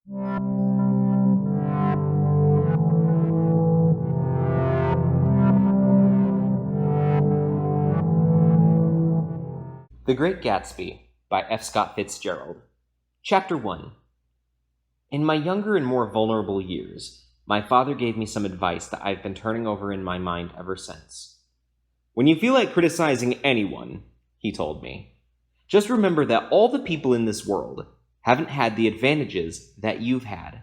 The Great Gatsby by F. Scott Fitzgerald. Chapter 1. In my younger and more vulnerable years, my father gave me some advice that I've been turning over in my mind ever since. When you feel like criticizing anyone, he told me, just remember that all the people in this world haven't had the advantages that you've had.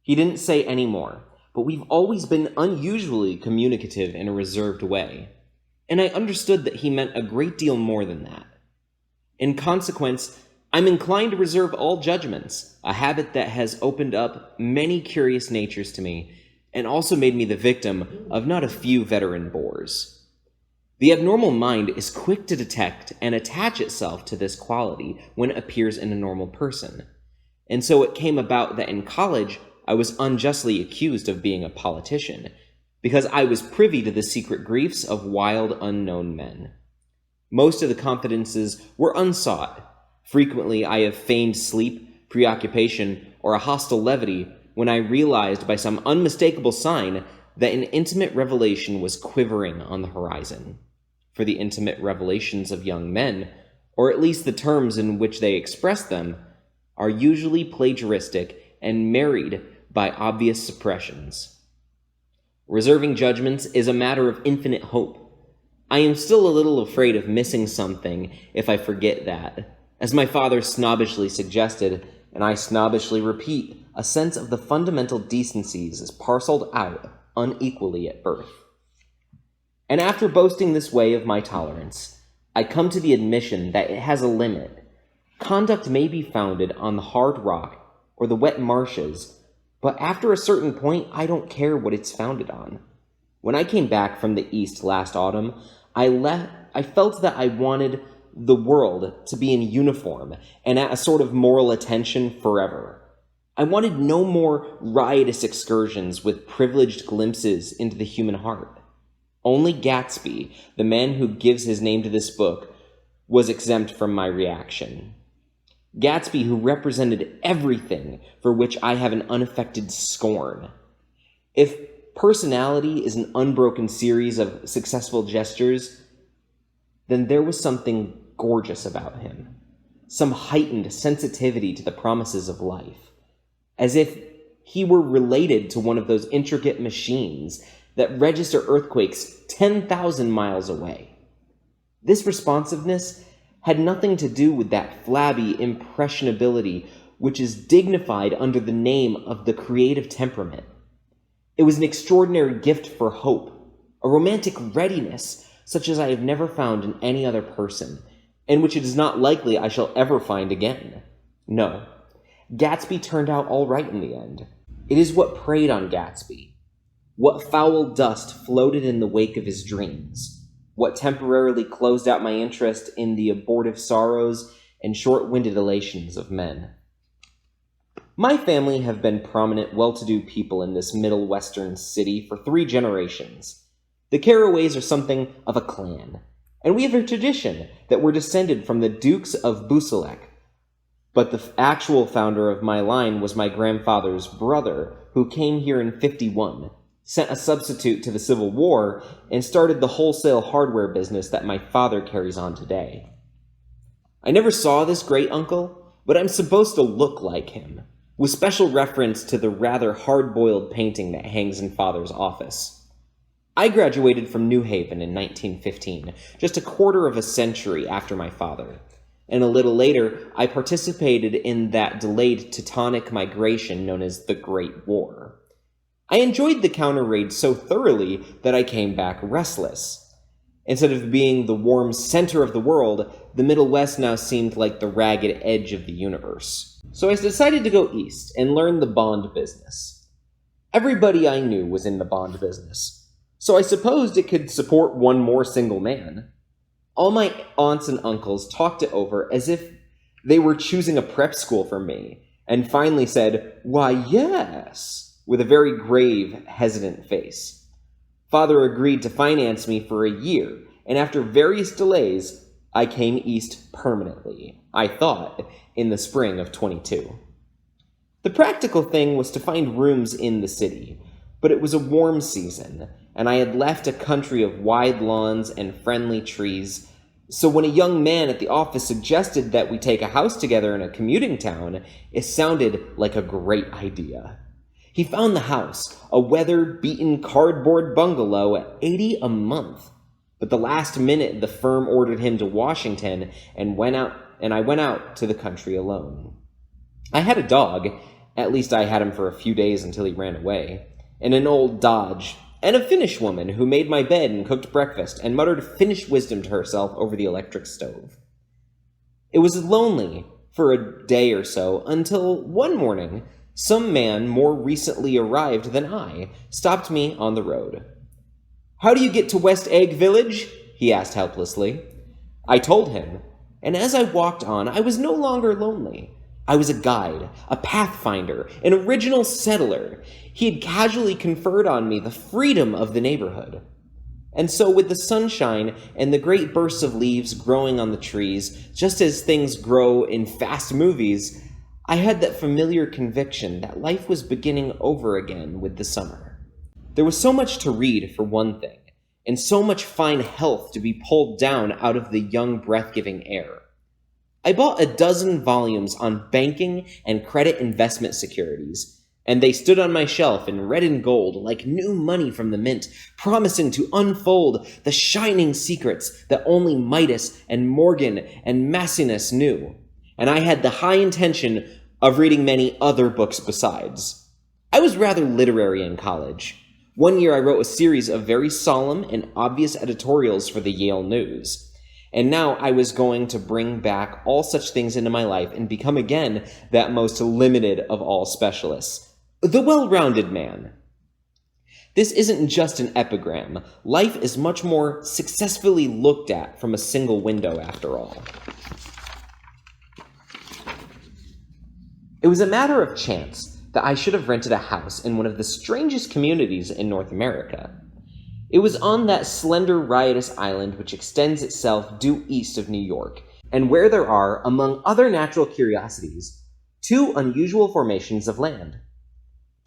He didn't say any more, but we've always been unusually communicative in a reserved way. And I understood that he meant a great deal more than that. In consequence, I'm inclined to reserve all judgments, a habit that has opened up many curious natures to me, and also made me the victim of not a few veteran bores. The abnormal mind is quick to detect and attach itself to this quality when it appears in a normal person. And so it came about that in college, I was unjustly accused of being a politician, because I was privy to the secret griefs of wild, unknown men. Most of the confidences were unsought. Frequently, I have feigned sleep, preoccupation, or a hostile levity when I realized by some unmistakable sign that an intimate revelation was quivering on the horizon. For the intimate revelations of young men, or at least the terms in which they express them, are usually plagiaristic and married by obvious suppressions. Reserving judgments is a matter of infinite hope. I am still a little afraid of missing something if I forget that. As my father snobbishly suggested, and I snobbishly repeat, a sense of the fundamental decencies is parceled out unequally at birth. And after boasting this way of my tolerance, I come to the admission that it has a limit. Conduct may be founded on the hard rock or the wet marshes, but after a certain point, I don't care what it's founded on. When I came back from the East last autumn, I felt that I wanted the world to be in uniform and at a sort of moral attention forever. I wanted no more riotous excursions with privileged glimpses into the human heart. Only Gatsby, the man who gives his name to this book, was exempt from my reaction. Gatsby, who represented everything for which I have an unaffected scorn. If personality is an unbroken series of successful gestures, then there was something gorgeous about him, some heightened sensitivity to the promises of life, as if he were related to one of those intricate machines that register earthquakes 10,000 miles away. This responsiveness had nothing to do with that flabby impressionability which is dignified under the name of the creative temperament. It was an extraordinary gift for hope, a romantic readiness such as I have never found in any other person, and which it is not likely I shall ever find again. No, Gatsby turned out all right in the end. It is what preyed on Gatsby, what foul dust floated in the wake of his dreams, what temporarily closed out my interest in the abortive sorrows and short-winded elations of men. My family have been prominent, well-to-do people in this middle western city for 3 generations. The Carraways are something of a clan, and we have a tradition that we're descended from the Dukes of Bucelec. But the actual founder of my line was my grandfather's brother, who came here in 51, sent a substitute to the Civil War, and started the wholesale hardware business that my father carries on today. I never saw this great-uncle, but I'm supposed to look like him, with special reference to the rather hard-boiled painting that hangs in Father's office. I graduated from New Haven in 1915, just a quarter of a century after my father, and a little later I participated in that delayed Teutonic migration known as the Great War. I enjoyed the counter-raid so thoroughly that I came back restless. Instead of being the warm center of the world, the Middle West now seemed like the ragged edge of the universe. So I decided to go east and learn the bond business. Everybody I knew was in the bond business, so I supposed it could support one more single man. All my aunts and uncles talked it over as if they were choosing a prep school for me, and finally said, "Why, yes," with a very grave, hesitant face. Father agreed to finance me for a year, and after various delays, I came east permanently, I thought, in the spring of 22. The practical thing was to find rooms in the city, but it was a warm season, and I had left a country of wide lawns and friendly trees. So when a young man at the office suggested that we take a house together in a commuting town, it sounded like a great idea. He found the house, a weather-beaten cardboard bungalow at $80 a month. But the last minute the firm ordered him to Washington and I went out to the country alone. I had a dog, at least I had him for a few days until he ran away, and an old Dodge, and a Finnish woman who made my bed and cooked breakfast and muttered Finnish wisdom to herself over the electric stove. It was lonely for a day or so until one morning some man more recently arrived than I stopped me on the road. "How do you get to West Egg Village?" he asked helplessly. I told him, and as I walked on, I was no longer lonely. I was a guide, a pathfinder, an original settler. He had casually conferred on me the freedom of the neighborhood. And so with the sunshine and the great bursts of leaves growing on the trees, just as things grow in fast movies, I had that familiar conviction that life was beginning over again with the summer. There was so much to read, for one thing, and so much fine health to be pulled down out of the young, breath-giving air. I bought a dozen volumes on banking and credit investment securities, and they stood on my shelf in red and gold like new money from the mint, promising to unfold the shining secrets that only Midas and Morgan and Maecenas knew. And I had the high intention of reading many other books besides. I was rather literary in college. One year I wrote a series of very solemn and obvious editorials for the Yale News. And now I was going to bring back all such things into my life and become again that most limited of all specialists, the well-rounded man. This isn't just an epigram. Life is much more successfully looked at from a single window, after all. It was a matter of chance that I should have rented a house in one of the strangest communities in North America. It was on that slender, riotous island which extends itself due east of New York, and where there are, among other natural curiosities, two unusual formations of land.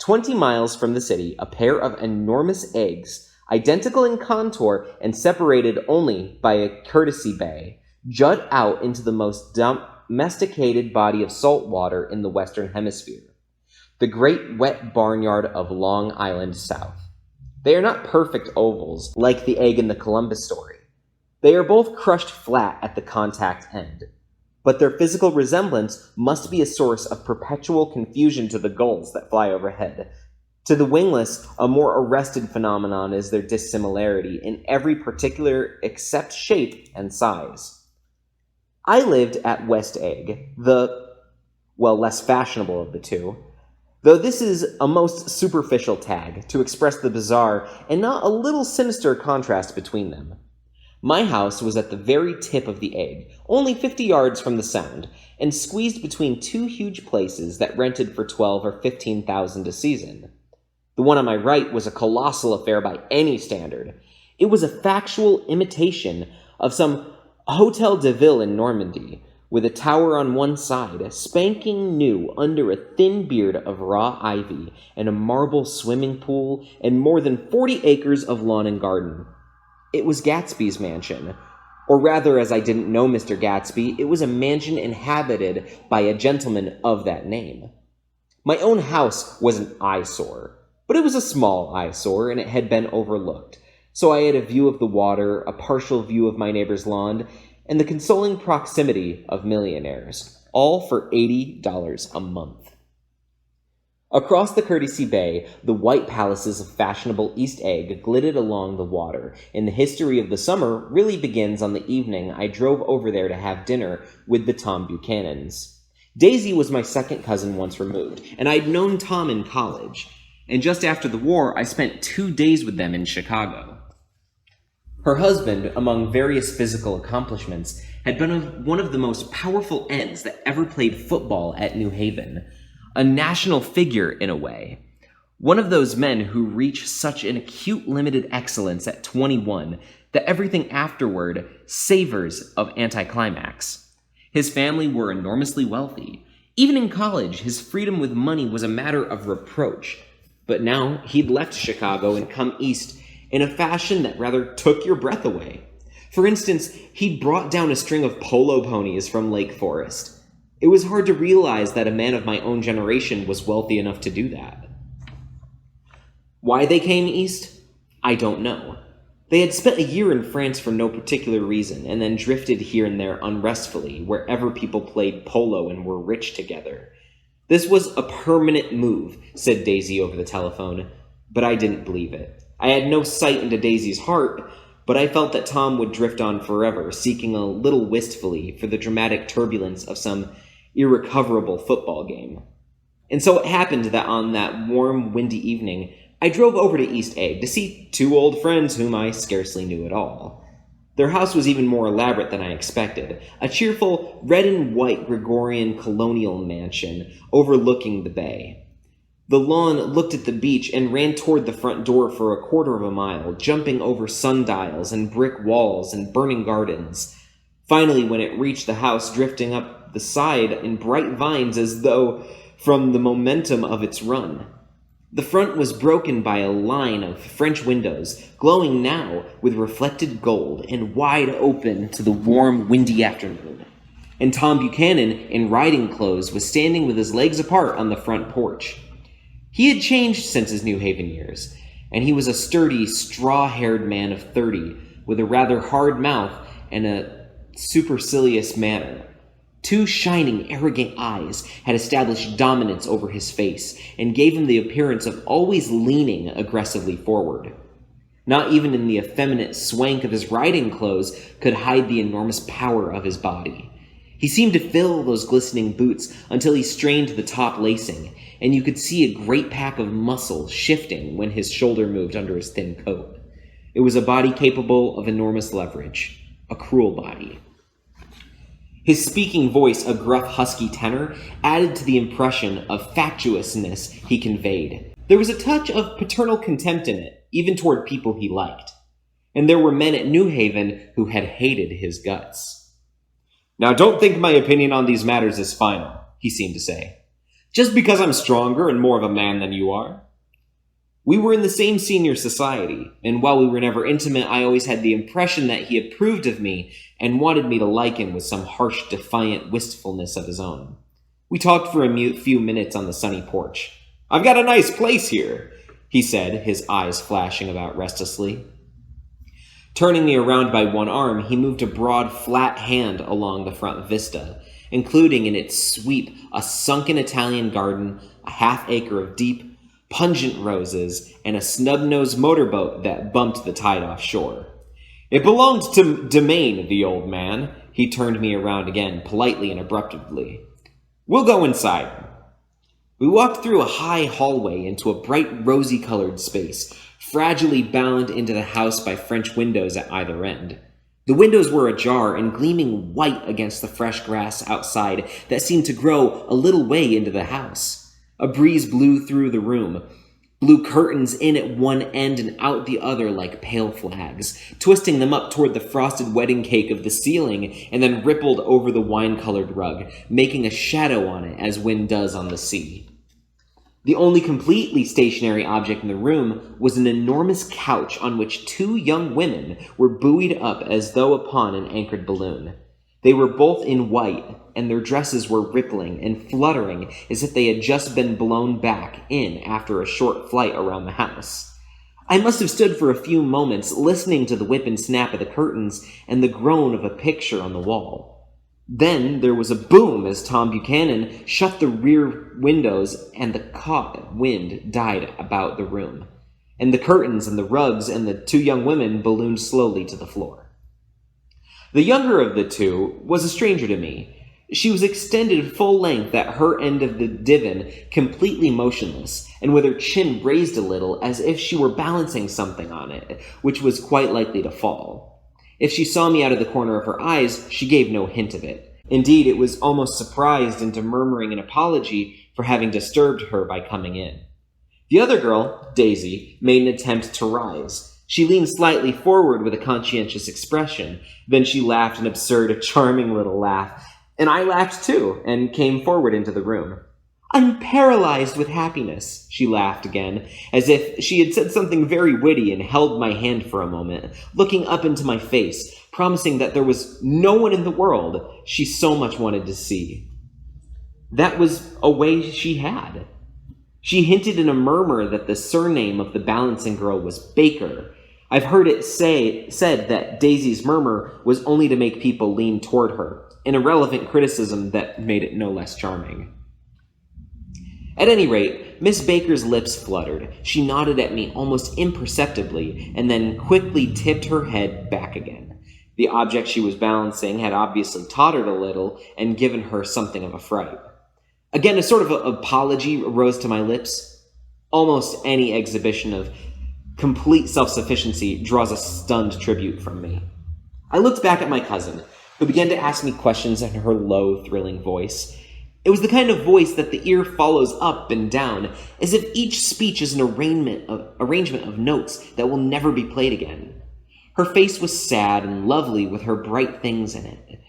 20 miles from the city, a pair of enormous eggs, identical in contour and separated only by a courtesy bay, jut out into the most domesticated body of salt water in the Western Hemisphere, the great wet barnyard of Long Island South. They are not perfect ovals, like the egg in the Columbus story. They are both crushed flat at the contact end. But their physical resemblance must be a source of perpetual confusion to the gulls that fly overhead. To the wingless, a more arrested phenomenon is their dissimilarity in every particular except shape and size. I lived at West Egg, less fashionable of the two, though this is a most superficial tag to express the bizarre and not a little sinister contrast between them. My house was at the very tip of the egg, only 50 yards from the Sound, and squeezed between two huge places that rented for $12,000 or $15,000 a season. The one on my right was a colossal affair by any standard. It was a factual imitation of some Hotel de Ville in Normandy, with a tower on one side, spanking new under a thin beard of raw ivy, and a marble swimming pool, and more than 40 acres of lawn and garden. It was Gatsby's mansion. Or rather, as I didn't know Mr. Gatsby, it was a mansion inhabited by a gentleman of that name. My own house was an eyesore, but it was a small eyesore, and it had been overlooked. So I had a view of the water, a partial view of my neighbor's lawn, and the consoling proximity of millionaires, all for $80 a month. Across the Courtesy Bay, the white palaces of fashionable East Egg glittered along the water, and the history of the summer really begins on the evening I drove over there to have dinner with the Tom Buchanans. Daisy was my second cousin once removed, and I'd known Tom in college, and just after the war I spent 2 days with them in Chicago. Her husband, among various physical accomplishments, had been one of the most powerful ends that ever played football at New Haven. A national figure, in a way. One of those men who reach such an acute limited excellence at 21 that everything afterward savors of anticlimax. His family were enormously wealthy. Even in college, his freedom with money was a matter of reproach. But now he'd left Chicago and come east in a fashion that rather took your breath away. For instance, he'd brought down a string of polo ponies from Lake Forest. It was hard to realize that a man of my own generation was wealthy enough to do that. Why they came east? I don't know. They had spent a year in France for no particular reason, and then drifted here and there unrestfully, wherever people played polo and were rich together. This was a permanent move, said Daisy over the telephone, but I didn't believe it. I had no sight into Daisy's heart, but I felt that Tom would drift on forever, seeking a little wistfully for the dramatic turbulence of some irrecoverable football game. And so it happened that on that warm, windy evening, I drove over to East Egg to see two old friends whom I scarcely knew at all. Their house was even more elaborate than I expected, a cheerful red and white Gregorian colonial mansion overlooking the bay. The lawn looked at the beach and ran toward the front door for a quarter of a mile, jumping over sundials and brick walls and burning gardens. Finally, when it reached the house, drifting up the side in bright vines as though from the momentum of its run. The front was broken by a line of French windows, glowing now with reflected gold and wide open to the warm, windy afternoon. And Tom Buchanan, in riding clothes, was standing with his legs apart on the front porch. He had changed since his New Haven years, and he was a sturdy, straw-haired man of 30, with a rather hard mouth and a supercilious manner. Two shining, arrogant eyes had established dominance over his face and gave him the appearance of always leaning aggressively forward. Not even in the effeminate swank of his riding clothes could hide the enormous power of his body. He seemed to fill those glistening boots until he strained the top lacing, and you could see a great pack of muscle shifting when his shoulder moved under his thin coat. It was a body capable of enormous leverage, a cruel body. His speaking voice, a gruff, husky tenor, added to the impression of fatuousness he conveyed. There was a touch of paternal contempt in it, even toward people he liked. And there were men at New Haven who had hated his guts. "Now don't think my opinion on these matters is final," he seemed to say. "Just because I'm stronger and more of a man than you are." We were in the same senior society, and while we were never intimate, I always had the impression that he approved of me and wanted me to like him with some harsh, defiant wistfulness of his own. We talked for a few minutes on the sunny porch. "I've got a nice place here," he said, his eyes flashing about restlessly. Turning me around by one arm, he moved a broad, flat hand along the front vista, including in its sweep a sunken Italian garden, a half-acre of deep, pungent roses, and a snub-nosed motorboat that bumped the tide offshore. "It belonged to Domain, the old man." He turned me around again, politely and abruptly. "We'll go inside." We walked through a high hallway into a bright rosy-colored space, fragilely bound into the house by French windows at either end. The windows were ajar and gleaming white against the fresh grass outside that seemed to grow a little way into the house. A breeze blew through the room, blew curtains in at one end and out the other like pale flags, twisting them up toward the frosted wedding cake of the ceiling, and then rippled over the wine-colored rug, making a shadow on it as wind does on the sea. The only completely stationary object in the room was an enormous couch on which two young women were buoyed up as though upon an anchored balloon. They were both in white, and their dresses were rippling and fluttering as if they had just been blown back in after a short flight around the house. I must have stood for a few moments listening to the whip and snap of the curtains and the groan of a picture on the wall. Then there was a boom as Tom Buchanan shut the rear windows and the caught wind died about the room, and the curtains and the rugs and the two young women ballooned slowly to the floor. The younger of the two was a stranger to me. She was extended full length at her end of the divan, completely motionless, and with her chin raised a little as if she were balancing something on it, which was quite likely to fall. If she saw me out of the corner of her eyes, she gave no hint of it. Indeed, it was almost surprised into murmuring an apology for having disturbed her by coming in. The other girl, Daisy, made an attempt to rise. She leaned slightly forward with a conscientious expression. Then she laughed an absurd, charming little laugh, And I laughed too, and came forward into the room. I'm paralyzed with happiness, she laughed again, as if she had said something very witty and held my hand for a moment, looking up into my face, promising that there was no one in the world she so much wanted to see. That was a way she had. She hinted in a murmur that the surname of the balancing girl was Baker. I've heard it said that Daisy's murmur was only to make people lean toward her, an irrelevant criticism that made it no less charming. At any rate, Miss Baker's lips fluttered. She nodded at me almost imperceptibly, and then quickly tipped her head back again. The object she was balancing had obviously tottered a little and given her something of a fright. Again, a sort of apology rose to my lips. Almost any exhibition of complete self-sufficiency draws a stunned tribute from me. I looked back at my cousin, who began to ask me questions in her low, thrilling voice. It was the kind of voice that the ear follows up and down, as if each speech is an arrangement of notes that will never be played again. Her face was sad and lovely with her bright things in it,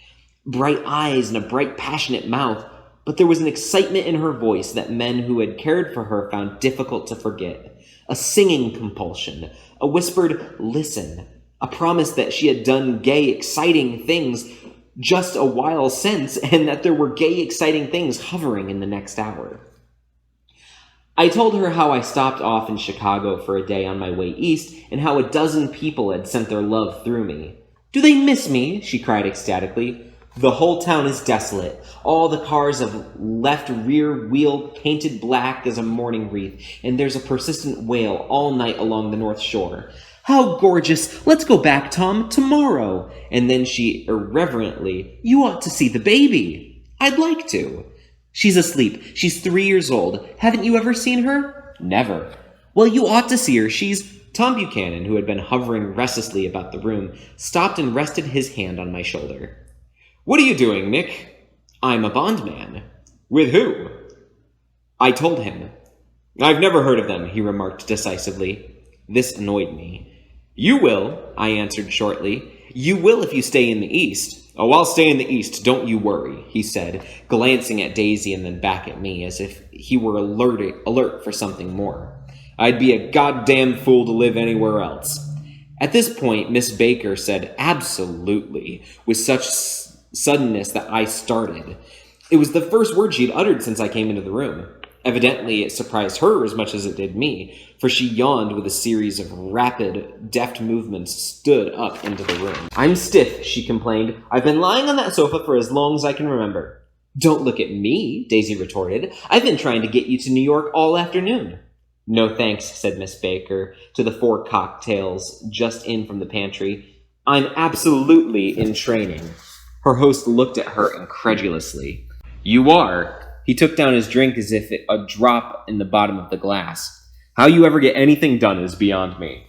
bright eyes and a bright, passionate mouth, but there was an excitement in her voice that men who had cared for her found difficult to forget, a singing compulsion, a whispered listen, a promise that she had done gay, exciting things just a while since, and that there were gay, exciting things hovering in the next hour. I told her how I stopped off in Chicago for a day on my way east, and how a dozen people had sent their love through me. Do they miss me? She cried ecstatically. The whole town is desolate. All the cars have left rear wheel painted black as a mourning wreath, and there's a persistent wail all night along the North Shore. How gorgeous! Let's go back, Tom, tomorrow. And then she irreverently, you ought to see the baby. I'd like to. She's asleep. She's 3 years old. Haven't you ever seen her? Never. Well, you ought to see her. Tom Buchanan, who had been hovering restlessly about the room, stopped and rested his hand on my shoulder. What are you doing, Nick? I'm a bondman. With who? I told him. I've never heard of them, he remarked decisively. This annoyed me. You will, I answered shortly. You will if you stay in the East. Oh, I'll stay in the East, don't you worry, he said, glancing at Daisy and then back at me as if he were alert for something more. I'd be a goddamn fool to live anywhere else. At this point, Miss Baker said absolutely, with such suddenness that I started. It was the first word she'd uttered since I came into the room. Evidently, it surprised her as much as it did me, for she yawned with a series of rapid, deft movements, stood up into the room. I'm stiff, she complained. I've been lying on that sofa for as long as I can remember. Don't look at me, Daisy retorted. I've been trying to get you to New York all afternoon. No thanks, said Miss Baker to the 4 cocktails just in from the pantry. I'm absolutely in training. Her host looked at her incredulously. You are? He took down his drink as if a drop in the bottom of the glass. How you ever get anything done is beyond me.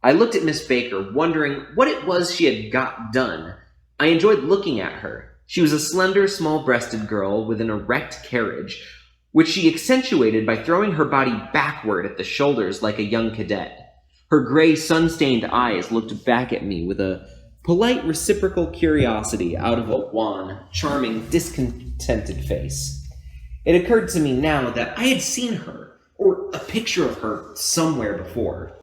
I looked at Miss Baker, wondering what it was she had got done. I enjoyed looking at her. She was a slender, small-breasted girl with an erect carriage, which she accentuated by throwing her body backward at the shoulders like a young cadet. Her gray, sun-stained eyes looked back at me with a polite, reciprocal curiosity out of a wan, charming, discontented face. It occurred to me now that I had seen her, or a picture of her, somewhere before.